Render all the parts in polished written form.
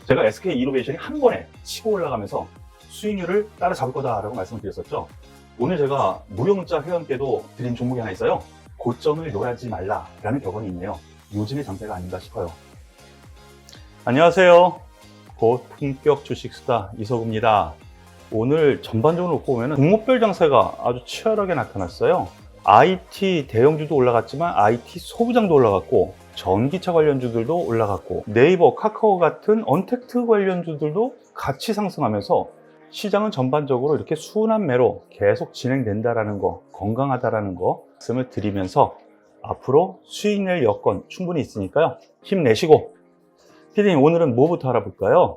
제가 SK 이노베이션이 한 번에 치고 올라가면서 수익률을 따라잡을 거다라고 말씀을 드렸었죠. 오늘 제가 무료문자 회원께도 드린 종목이 하나 있어요. 고점을 노리지 말라라는 격언이 있네요. 요즘의 장세가 아닌가 싶어요. 안녕하세요. 고품격 주식스타 이석우입니다. 오늘 전반적으로 놓고 보면 종목별 장세가 아주 치열하게 나타났어요. IT 대형주도 올라갔지만 IT 소부장도 올라갔고 전기차 관련주들도 올라갔고 네이버, 카카오 같은 언택트 관련주들도 같이 상승하면서 시장은 전반적으로 이렇게 순환 매로 계속 진행된다라는 거, 건강하다라는 거 말씀을 드리면서 앞으로 수익 낼 여건 충분히 있으니까요. 힘내시고. 피디님, 오늘은 뭐부터 알아볼까요?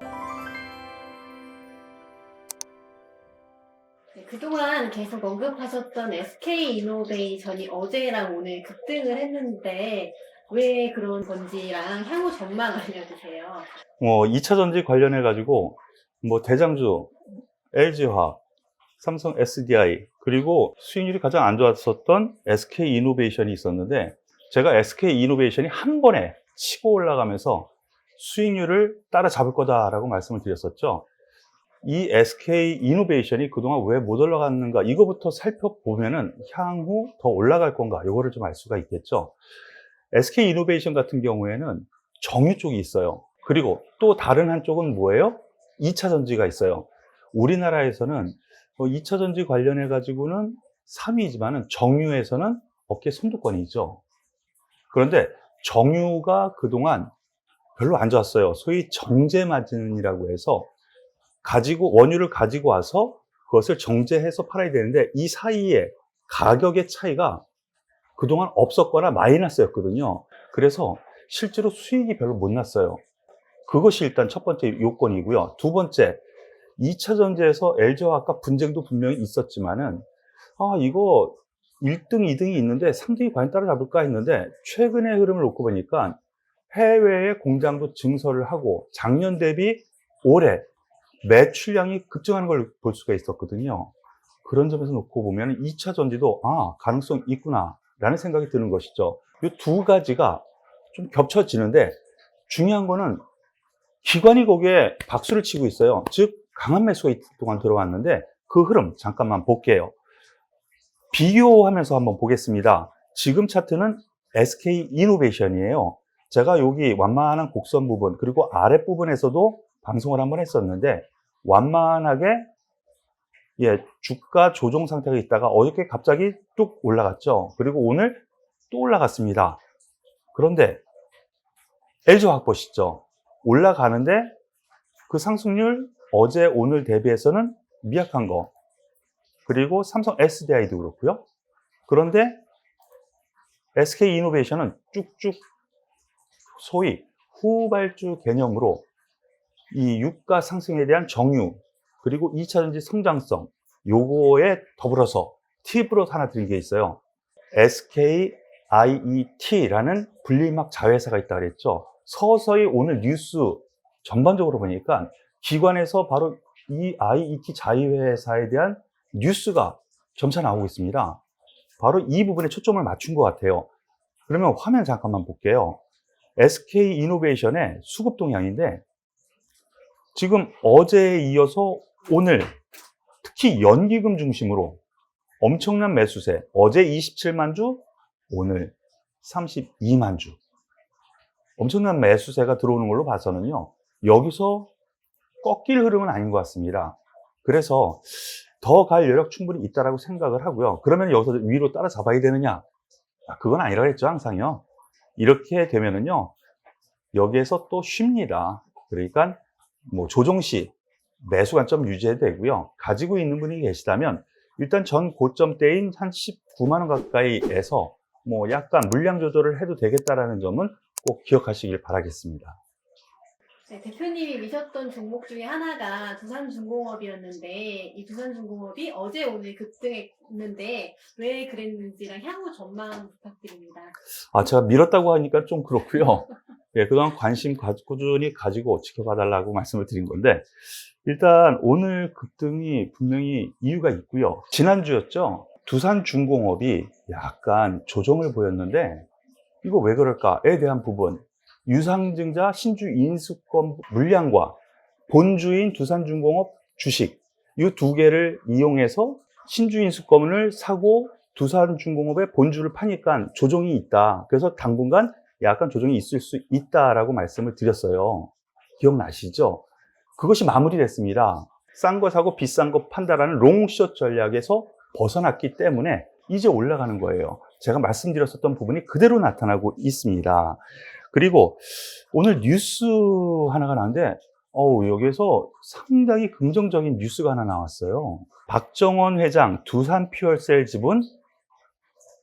그동안 계속 언급하셨던 SK이노베이션이 어제랑 오늘 급등을 했는데 왜 그런 건지랑 향후 전망 알려주세요. 2차 전지 관련해 가지고 대장주 LG화학, 삼성 SDI, 그리고 수익률이 가장 안 좋았었던 SK이노베이션이 있었는데, 제가 SK이노베이션이 한 번에 치고 올라가면서 수익률을 따라잡을 거다라고 말씀을 드렸었죠. 이 SK이노베이션이 그동안 왜 못 올라갔는가, 이거부터 살펴보면은 향후 더 올라갈 건가, 이거를 좀 알 수가 있겠죠. SK이노베이션 같은 경우에는 정유 쪽이 있어요. 그리고 또 다른 한쪽은 뭐예요? 2차 전지가 있어요. 우리나라에서는 2차 전지 관련해 가지고는 3위지만은 정유에서는 업계 선두권이죠. 그런데 정유가 그동안 별로 안 좋았어요. 소위 정제 마진이라고 해서 원유를 가지고 와서 그것을 정제해서 팔아야 되는데, 이 사이에 가격의 차이가 그동안 없었거나 마이너스였거든요. 그래서 실제로 수익이 별로 못 났어요. 그것이 일단 첫 번째 요건이고요. 두 번째, 2차 전지에서 LG화학과 분쟁도 분명히 있었지만은, 이거 1등, 2등이 있는데 3등이 과연 따라잡을까 했는데, 최근의 흐름을 놓고 보니까 해외에 공장도 증설을 하고 작년 대비 올해 매출량이 급증하는 걸 볼 수가 있었거든요. 그런 점에서 놓고 보면 2차 전지도 가능성 있구나 라는 생각이 드는 것이죠. 이 두 가지가 좀 겹쳐지는데, 중요한 거는 기관이 거기에 박수를 치고 있어요. 즉 강한 매수가 이틀 동안 들어왔는데, 그 흐름 잠깐만 볼게요. 비교하면서 한번 보겠습니다. 지금 차트는 SK이노베이션이에요. 제가 여기 완만한 곡선 부분, 그리고 아랫부분에서도 방송을 한번 했었는데, 완만하게 주가 조정 상태가 있다가 어저께 갑자기 뚝 올라갔죠. 그리고 오늘 또 올라갔습니다. 그런데 LG화학 보시죠. 올라가는데 그 상승률 어제 오늘 대비해서는 미약한 거. 그리고 삼성 SDI도 그렇고요. 그런데 SK이노베이션은 쭉쭉 소위 후발주 개념으로 이 유가 상승에 대한 정유, 그리고 2차 전지 성장성, 요거에 더불어서 팁으로 하나 드린 게 있어요. SKIET라는 분리막 자회사가 있다 그랬죠. 서서히 오늘 뉴스 전반적으로 보니까 기관에서 바로 이 IET 자회사에 대한 뉴스가 점차 나오고 있습니다. 바로 이 부분에 초점을 맞춘 것 같아요. 그러면 화면 잠깐만 볼게요. SK이노베이션의 수급 동향인데, 지금 어제에 이어서 오늘 특히 연기금 중심으로 엄청난 매수세, 어제 27만 주, 오늘 32만 주. 엄청난 매수세가 들어오는 걸로 봐서는요, 여기서 꺾일 흐름은 아닌 것 같습니다. 그래서 더 갈 여력 충분히 있다라고 생각을 하고요. 그러면 여기서 위로 따라잡아야 되느냐? 그건 아니라고 했죠, 항상요. 이렇게 되면은요, 여기에서 또 쉽니다. 그러니까 조정시 매수 관점 유지해야 되고요. 가지고 있는 분이 계시다면 일단 전 고점대인 한 19만 원 가까이에서 약간 물량 조절을 해도 되겠다라는 점은 꼭 기억하시길 바라겠습니다. 네, 대표님이 미셨던 종목 중에 하나가 두산중공업이었는데, 이 두산중공업이 어제 오늘 급등했는데 왜 그랬는지랑 향후 전망 부탁드립니다. 제가 밀었다고 하니까 좀 그렇고요. 그동안 관심 꾸준히 가지고 지켜봐달라고 말씀을 드린 건데, 일단 오늘 급등이 분명히 이유가 있고요. 지난주였죠. 두산중공업이 약간 조정을 보였는데, 이거 왜 그럴까에 대한 부분, 유상증자 신주 인수권 물량과 본주인 두산중공업 주식 이 두 개를 이용해서 신주인수권을 사고 두산중공업의 본주를 파니까 조정이 있다. 그래서 당분간 약간 조정이 있을 수 있다라고 말씀을 드렸어요. 기억나시죠? 그것이 마무리됐습니다. 싼 거 사고 비싼 거 판다라는 롱숏 전략에서 벗어났기 때문에 이제 올라가는 거예요. 제가 말씀드렸었던 부분이 그대로 나타나고 있습니다. 그리고 오늘 뉴스 하나가 나왔는데 여기에서 상당히 긍정적인 뉴스가 하나 나왔어요. 박정원 회장 두산퓨얼셀 지분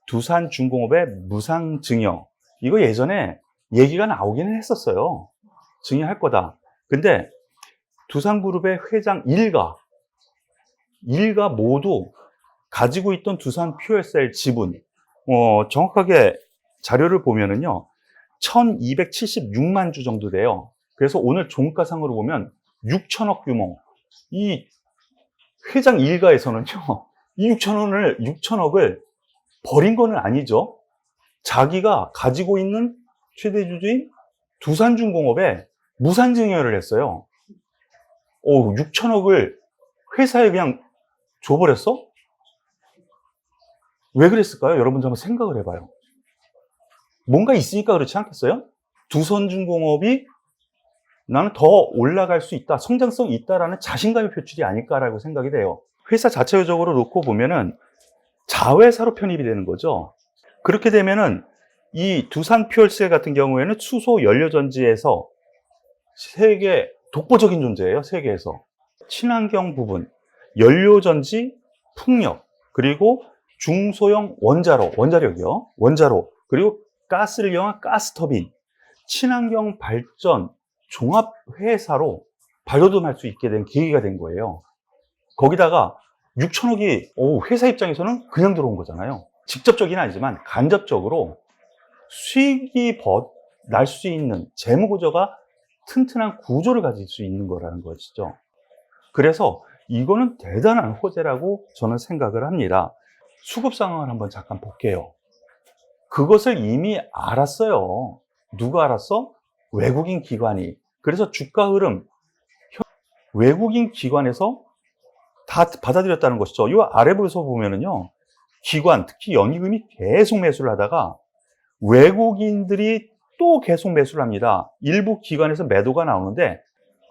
두산중공업의 무상증여. 이거 예전에 얘기가 나오기는 했었어요. 증여할 거다. 근데 두산그룹의 회장 일가 모두 가지고 있던 두산퓨얼셀 지분, 정확하게 자료를 보면은요, 1276만 주 정도 돼요. 그래서 오늘 종가상으로 보면 6천억 규모. 이 회장 일가에서는요, 이 6천억을 버린 건 아니죠. 자기가 가지고 있는 최대 주주인 두산중공업에 무산증여를 했어요. 6천억을 회사에 그냥 줘버렸어? 왜 그랬을까요? 여러분들 한번 생각을 해봐요. 뭔가 있으니까 그렇지 않겠어요? 두산중공업이 나는 더 올라갈 수 있다, 성장성이 있다라는 자신감의 표출이 아닐까라고 생각이 돼요. 회사 자체적으로 놓고 보면은 자회사로 편입이 되는 거죠. 그렇게 되면은 이 두산퓨얼셀 같은 경우에는 수소 연료전지에서 세계 독보적인 존재예요. 세계에서. 친환경 부분, 연료전지, 풍력, 그리고 중소형 원자력이요. 원자로, 그리고 가스를 이용한 가스터빈, 친환경 발전 종합회사로 발돋움할 수 있게 된 계기가 된 거예요. 거기다가 6천억이 회사 입장에서는 그냥 들어온 거잖아요. 직접적이는 아니지만 간접적으로 수익이 날 수 있는 재무구조가 튼튼한 구조를 가질 수 있는 거라는 것이죠. 그래서 이거는 대단한 호재라고 저는 생각을 합니다. 수급 상황을 한번 잠깐 볼게요. 그것을 이미 알았어요. 누가 알았어? 외국인 기관이. 그래서 주가 흐름, 외국인 기관에서 다 받아들였다는 것이죠. 이 아래부에서 보면은요, 기관, 특히 연기금이 계속 매수를 하다가 외국인들이 또 계속 매수를 합니다. 일부 기관에서 매도가 나오는데,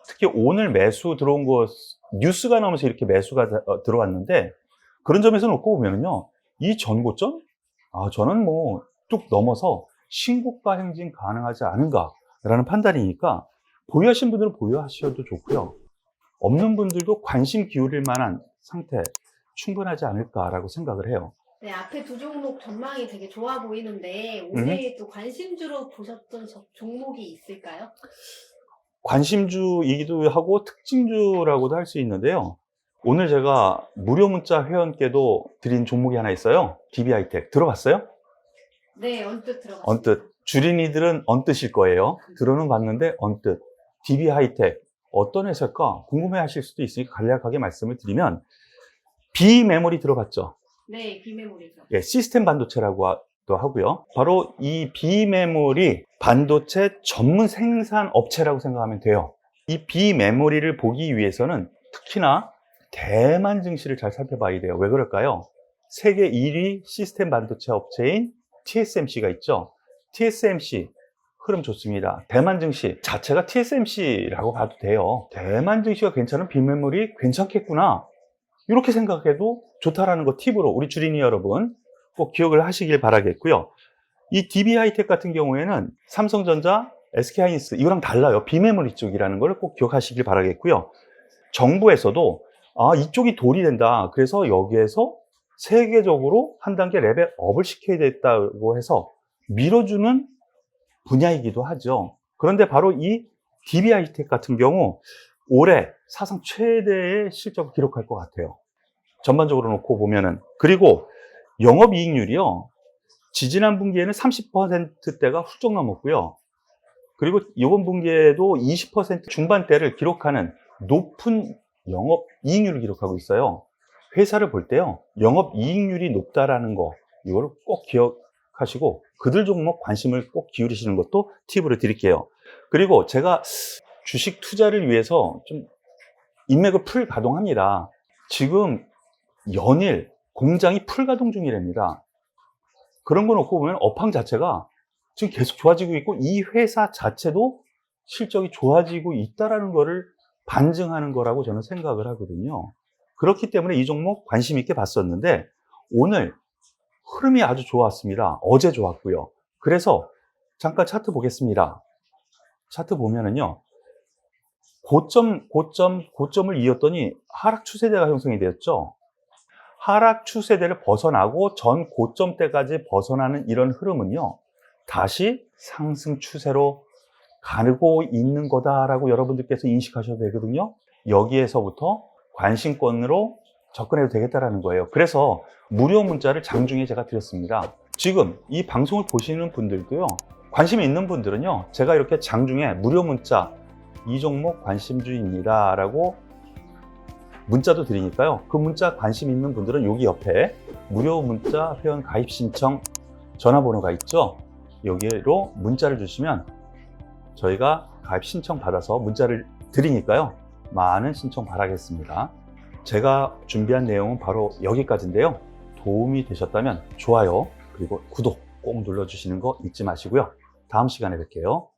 특히 오늘 매수 들어온 거, 뉴스가 나오면서 이렇게 매수가 들어왔는데, 그런 점에서 놓고 보면은요, 이 전고점, 저는 뚝 넘어서 신고가 행진 가능하지 않은가라는 판단이니까, 보유하신 분들은 보유하셔도 좋고요. 없는 분들도 관심 기울일 만한 상태 충분하지 않을까라고 생각을 해요. 네, 앞에 두 종목 전망이 되게 좋아 보이는데 오늘 또 관심주로 보셨던 종목이 있을까요? 관심주이기도 하고 특징주라고도 할 수 있는데요. 오늘 제가 무료 문자 회원께도 드린 종목이 하나 있어요. DB하이텍 들어봤어요? 네, 언뜻 들어봤어요. 언뜻. 주린이들은 언뜻일 거예요. 들어는 봤는데 언뜻. DB하이텍 어떤 회사일까 궁금해 하실 수도 있으니까 간략하게 말씀을 드리면, 비메모리 들어봤죠? 네, 비메모리죠. 예, 시스템 반도체라고도 하고요. 바로 이 비메모리 반도체 전문 생산 업체라고 생각하면 돼요. 이 비메모리를 보기 위해서는 특히나 대만 증시를 잘 살펴봐야 돼요. 왜 그럴까요? 세계 1위 시스템 반도체 업체인 TSMC가 있죠. TSMC 흐름 좋습니다. 대만 증시 자체가 TSMC라고 봐도 돼요. 대만 증시가 괜찮은 비메모리 괜찮겠구나, 이렇게 생각해도 좋다라는 거 팁으로 우리 주린이 여러분 꼭 기억을 하시길 바라겠고요. 이 DB하이텍 같은 경우에는 삼성전자, SK하이닉스 이거랑 달라요. 비메모리 쪽이라는 걸 꼭 기억하시길 바라겠고요. 정부에서도 이쪽이 돌이 된다, 그래서 여기에서 세계적으로 한 단계 레벨업을 시켜야 됐다고 해서 밀어주는 분야이기도 하죠. 그런데 바로 이 DB하이텍 같은 경우 올해 사상 최대의 실적을 기록할 것 같아요. 전반적으로 놓고 보면은. 그리고 영업이익률이요, 지지난 분기에는 30%대가 훌쩍 넘었고요. 그리고 이번 분기에도 20% 중반대를 기록하는 높은 영업이익률을 기록하고 있어요. 회사를 볼 때요, 영업이익률이 높다라는 거, 이거를 꼭 기억하시고 그들 종목 관심을 꼭 기울이시는 것도 팁으로 드릴게요. 그리고 제가 주식 투자를 위해서 좀 인맥을 풀 가동합니다. 지금 연일 공장이 풀 가동 중이랍니다. 그런 거 놓고 보면 업황 자체가 지금 계속 좋아지고 있고 이 회사 자체도 실적이 좋아지고 있다라는 거를 반증하는 거라고 저는 생각을 하거든요. 그렇기 때문에 이 종목 관심 있게 봤었는데 오늘 흐름이 아주 좋았습니다. 어제 좋았고요. 그래서 잠깐 차트 보겠습니다. 차트 보면은요. 고점을 이었더니 하락 추세대가 형성이 되었죠. 하락 추세대를 벗어나고 전 고점대까지 벗어나는 이런 흐름은요. 다시 상승 추세로 가고 있는 거다라고 여러분들께서 인식하셔도 되거든요. 여기에서부터 관심권으로 접근해도 되겠다라는 거예요. 그래서 무료 문자를 장중에 제가 드렸습니다. 지금 이 방송을 보시는 분들도요. 관심이 있는 분들은요. 제가 이렇게 장중에 무료 문자 이 종목 관심주입니다 라고 문자도 드리니까요. 그 문자 관심 있는 분들은 여기 옆에 무료 문자 회원 가입 신청 전화번호가 있죠. 여기로 문자를 주시면 저희가 가입 신청 받아서 문자를 드리니까요. 많은 신청 바라겠습니다. 제가 준비한 내용은 바로 여기까지인데요. 도움이 되셨다면 좋아요 그리고 구독 꼭 눌러주시는 거 잊지 마시고요. 다음 시간에 뵐게요.